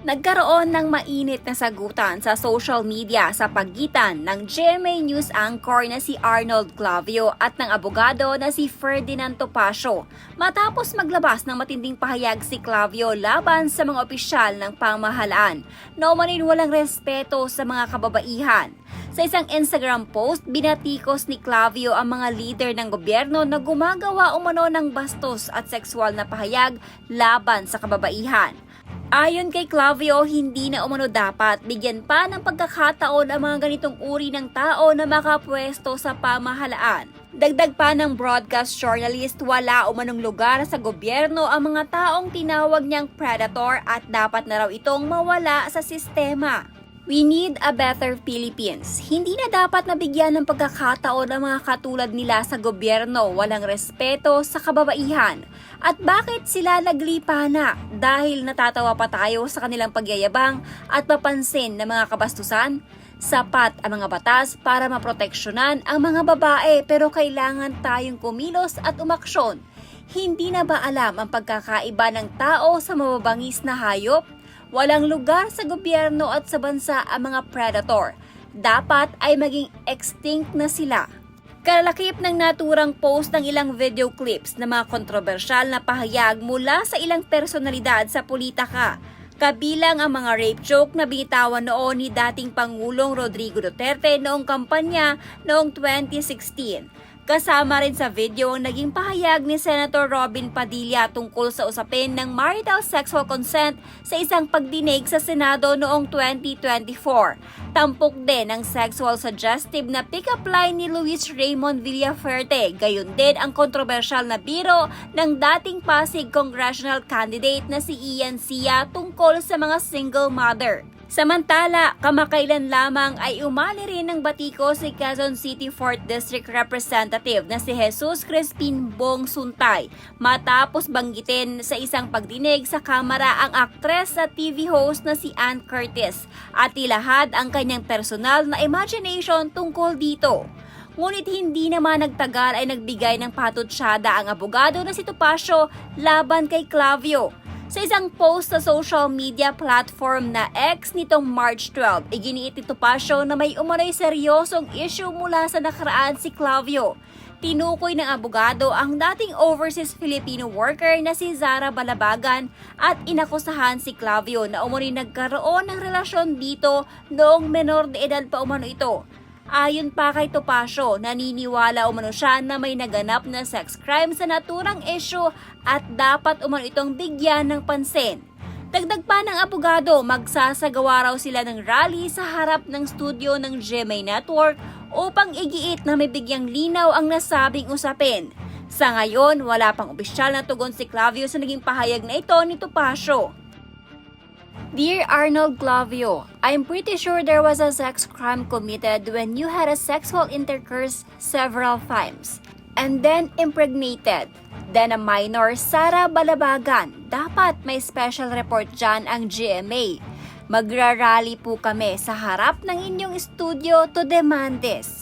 Nagkaroon ng mainit na sagutan sa social media sa pagitan ng GMA News anchor na si Arnold Clavio at ng abogado na si Ferdinand Topacio matapos maglabas ng matinding pahayag si Clavio laban sa mga opisyal ng pamahalaan na umanin walang respeto sa mga kababaihan. Sa isang Instagram post, binatikos ni Clavio ang mga leader ng gobyerno na gumagawa umano ng bastos at sexual na pahayag laban sa kababaihan. Ayon kay Clavio, hindi na umano dapat bigyan pa ng pagkakataon ang mga ganitong uri ng tao na makapwesto sa pamahalaan. Dagdag pa ng broadcast journalist, wala umanong lugar sa gobyerno ang mga taong tinawag niyang predator at dapat na raw itong mawala sa sistema. We need a better Philippines. Hindi na dapat nabigyan ng pagkakataon ang mga katulad nila sa gobyerno, walang respeto sa kababaihan. At bakit sila naglipa na? Dahil natatawa pa tayo sa kanilang pagyayabang at papansin ng mga kabastusan? Sapat ang mga batas para maproteksyonan ang mga babae pero kailangan tayong kumilos at umaksyon. Hindi na ba alam ang pagkakaiba ng tao sa mababangis na hayop? Walang lugar sa gobyerno at sa bansa ang mga predator. Dapat ay maging extinct na sila. Kalalakip ng naturang post ng ilang video clips na mga kontrobersyal na pahayag mula sa ilang personalidad sa politika. Kabilang ang mga rape joke na binitawan noon ni dating Pangulong Rodrigo Duterte noong kampanya noong 2016. Kasama rin sa video ang naging pahayag ni Senator Robin Padilla tungkol sa usapin ng marital sexual consent sa isang pagdinig sa Senado noong 2024. Tampok din ang sexual suggestive na pick-up line ni Luis Raymond Villaferte, gayon din ang kontrobersyal na biro ng dating Pasig congressional candidate na si Ian Sia tungkol sa mga single mother. Samantala, kamakailan lamang ay umali rin ng batiko si Quezon City 4th District Representative na si Jesus Crispin Bong Suntay matapos banggitin sa isang pagdinig sa kamera ang aktres at TV host na si Ann Curtis at ilahad ang kanyang personal na imagination tungkol dito. Ngunit hindi naman nagtagal ay nagbigay ng patutsyada ang abogado na si Topacio laban kay Clavio. Sa isang post sa social media platform na X nitong March 12, iginiit ni Topacio na may umano'y seryosong issue mula sa nakaraan si Clavio. Tinukoy ng abogado ang dating overseas Filipino worker na si Zara Balabagan at inakusahan si Clavio na umano'y nagkaroon ng relasyon dito noong menor de edad pa umano ito. Ayon pa kay Topacio, naniniwala umano siya na may naganap na sex crime sa naturang issue at dapat umano itong bigyan ng pansin. Dagdag pa ng abogado, magsasagawa raw sila ng rally sa harap ng studio ng GMA Network upang igiit na may bigyang linaw ang nasabing usapin. Sa ngayon, wala pang opisyal na tugon si Clavio sa naging pahayag na ito ni Topacio. Dear Arnold Clavio, I'm pretty sure there was a sex crime committed when you had a sexual intercourse several times and then impregnated. Then a minor, Sara Balabagan. Dapat may special report dyan ang GMA. Magrarally po kami sa harap ng inyong studio to demand this.